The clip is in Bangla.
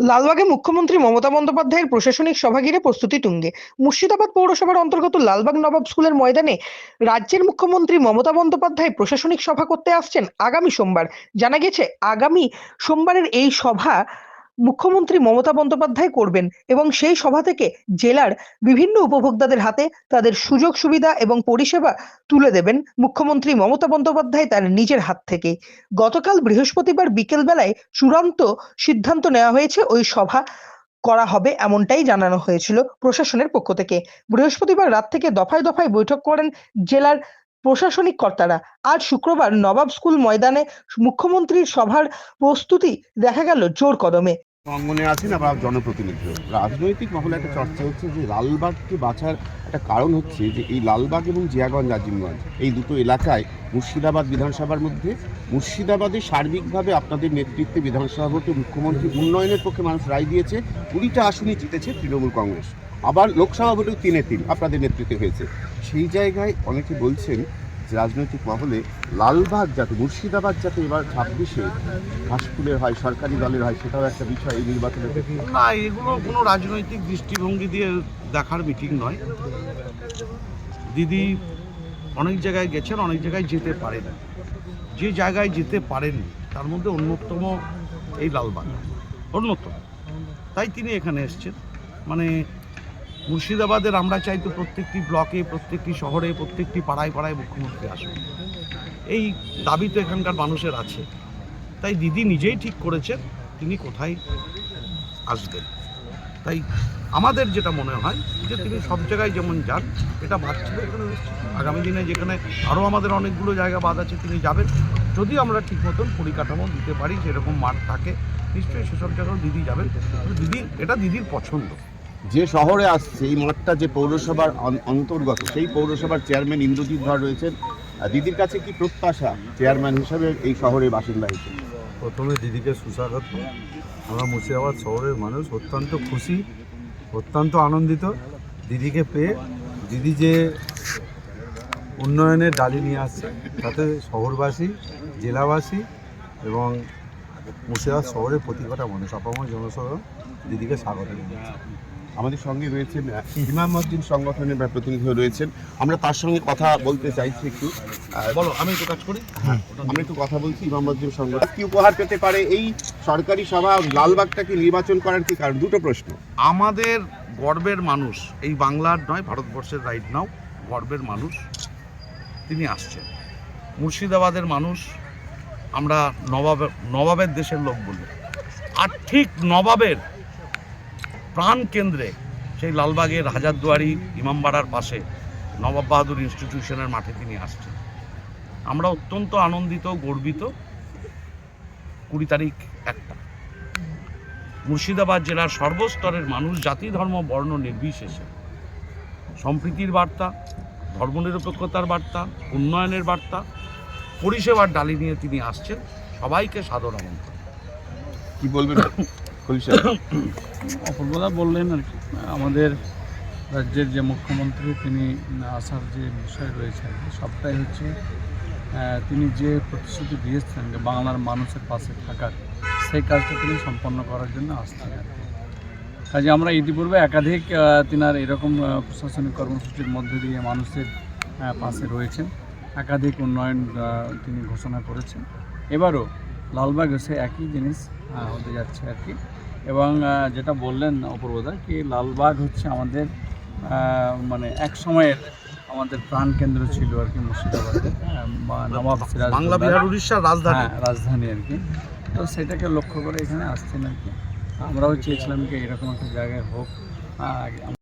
লালবাগে মুখ্যমন্ত্রী মমতা বন্দ্যোপাধ্যায়ের প্রশাসনিক সভা ঘিরে প্রস্তুতি তুঙ্গে। মুর্শিদাবাদ পৌরসভার অন্তর্গত লালবাগ নবাব স্কুলের ময়দানে রাজ্যের মুখ্যমন্ত্রী মমতা বন্দ্যোপাধ্যায় প্রশাসনিক সভা করতে আসছেন আগামী সোমবার। জানা গেছে আগামী সোমবারের এই সভা মুখ্যমন্ত্রী মমতা বন্দ্যোপাধ্যায় করবেন এবং সেই সভা থেকে জেলার বিভিন্ন উপভোক্তাদের হাতে তাদের সুযোগ সুবিধা এবং পরিষেবা তুলে দেবেন মুখ্যমন্ত্রী মমতা বন্দ্যোপাধ্যায় তার নিজের হাত থেকে। গতকাল বৃহস্পতিবার বিকেল বেলায় চূড়ান্ত সিদ্ধান্ত নেওয়া হয়েছে ওই সভা করা হবে এমনটাই জানানো হয়েছিল প্রশাসনের পক্ষ থেকে। বৃহস্পতিবার রাত থেকে দফায় দফায় বৈঠক করেন জেলার প্রশাসনিক কর্তারা। আজ শুক্রবার নবাব স্কুল ময়দানে মুখ্যমন্ত্রীর সভার প্রস্তুতি দেখা গেল জোর কদমে। অঙ্গনে আছেন আবার জনপ্রতিনিধি। রাজনৈতিক মহলে একটা চর্চা হচ্ছে যে লালবাগকে বাঁচার একটা কারণ হচ্ছে যে এই লালবাগ এবং জিয়াগঞ্জ আজিমগঞ্জ এই দুটো এলাকায় মুর্শিদাবাদ বিধানসভার মধ্যে মুর্শিদাবাদে সার্বিকভাবে আপনাদের নেতৃত্বে বিধানসভা ভোটে মুখ্যমন্ত্রী উন্নয়নের পক্ষে মানুষ রায় দিয়েছে। 20টা আসনই জিতেছে তৃণমূল কংগ্রেস, আবার লোকসভা ভোটেও 3-3 আপনাদের নেতৃত্বে হয়েছে। সেই জায়গায় অনেকে বলছেন রাজনৈতিক মহলে লালবাগ যাতে মুর্শিদাবাদ যাতে এবার 26-এ ঘাসফুলের হয়, সরকারি দলের হয়, সেটাও একটা বিষয় এই নির্বাচনে। না, এগুলো কোনো রাজনৈতিক দৃষ্টিভঙ্গি দিয়ে দেখার মিটিং নয়। দিদি অনেক জায়গায় গেছেন, অনেক জায়গায় যেতে পারেন। যে জায়গায় যেতে পারেন তার মধ্যে অন্যতম এই লালবাগ, অন্যতম। তাই তিনি এখানে এসছেন। মানে মুর্শিদাবাদের আমরা চাই তো প্রত্যেকটি ব্লকে, প্রত্যেকটি শহরে, প্রত্যেকটি পাড়ায় পাড়ায় মুখ্যমন্ত্রী আসুন, এই দাবি তো এখানকার মানুষের আছে। তাই দিদি নিজেই ঠিক করেছেন তিনি কোথায় আসবেন। তাই আমাদের যেটা মনে হয় যে তিনি সব জায়গায় যেমন যান, এটা বাদ ছিল এখানে এসেছেন। আগামী দিনে যেখানে আরও আমাদের অনেকগুলো জায়গা বাদ আছে তিনি যাবেন। যদি আমরা ঠিক মতন পরিকাঠামো দিতে পারি, সেরকম মাঠ থাকে, নিশ্চয়ই সেসব জায়গাও দিদি যাবেন। এটা দিদির পছন্দ। যে শহরে আসছে এই মাঠটা যে পৌরসভার অন্তর্গত, সেই পৌরসভার চেয়ারম্যান ইন্দ্রজিৎ ধর রয়েছেন। দিদির কাছে কি প্রত্যাশা চেয়ারম্যান হিসাবে এই শহরের বাসিন্দা হিসেবে? প্রথমে দিদিকে সুস্বাগত। আমরা মুর্শিদাবাদ শহরের মানুষ অত্যন্ত খুশি, অত্যন্ত আনন্দিত দিদিকে পেয়ে। দিদি যে উন্নয়নের ডালি নিয়ে আসছে তাতে শহরবাসী, জেলাবাসী এবং মুর্শিদাবাদ শহরের প্রতি কটা মানুষ, আপামর জনসাধারণ দিদিকে স্বাগত জানাচ্ছে। আমাদের সঙ্গে রয়েছেন ইমাম মসজিদ সংগঠনের প্রতিনিধি রয়েছেন, আমরা তার সঙ্গে কথা বলতে চাইছি একটু। বলো, আমি একটু কাজ করি। আমরা একটু কথা বলছি। ইমাম মসজিদ সংগঠন কি উপহার পেতে পারে এই সরকারি সভা, লালবাগটাকে নির্বাচন করার কি কারণ? দুটো প্রশ্ন। আমাদের গর্বের মানুষ, এই বাংলার নয় ভারতবর্ষের, রাইট নাও গর্বের মানুষ তিনি আসছেন। মুর্শিদাবাদের মানুষ আমরা নবাবের দেশের লোক বলি, আর ঠিক নবাবের প্রাণ কেন্দ্রে সেই লালবাগের হাজারদুয়ারি ইমামবাড়ার পাশে নবাব বাহাদুর ইনস্টিটিউশনের মাঠে তিনি আসছেন। আমরা অত্যন্ত আনন্দিত, গর্বিত। 20 তারিখ একটা মুর্শিদাবাদ জেলার সর্বস্তরের মানুষ, জাতি ধর্ম বর্ণ নির্বিশেষে সম্প্রীতির বার্তা, ধর্মনিরপেক্ষতার বার্তা, উন্নয়নের বার্তা, পরিষেবার ডালি নিয়ে তিনি আসছেন। সবাইকে সাদর আমন্ত্রণ। কি বলবেন? অপূর্বদা বললেন আর কি, আমাদের রাজ্যের যে মুখ্যমন্ত্রী তিনি আসার যে বিষয় রয়েছে আর কি, সবটাই হচ্ছে তিনি যে প্রতিশ্রুতি দিয়েছেন যে বাংলার মানুষের পাশে থাকার, সেই কাজটা তিনি সম্পন্ন করার জন্য আসছেন আর কি। কাজে আমরা ইতিপূর্বে একাধিক তিনার এরকম প্রশাসনিক কর্মসূচির মধ্যে দিয়ে মানুষের পাশে রয়েছেন, একাধিক উন্নয়ন তিনি ঘোষণা করেছেন। এবারও লালবাগে সে একই জিনিস হতে যাচ্ছে আর কি। এবং যেটা বললেন অপূর্বদা, কি লালবাগ হচ্ছে আমাদের মানে এক সময়ের আমাদের প্রাণকেন্দ্র ছিল আর কি, মুর্শিদাবাদে বা নবাব সিরাজ বাংলা বিহার উড়িষ্যার রাজধানী রাজধানী আর কি। তো সেটাকে লক্ষ্য করে এখানে আসছেন আর কি। আমরাও চেয়েছিলাম কি এরকম একটা জায়গায় হোক।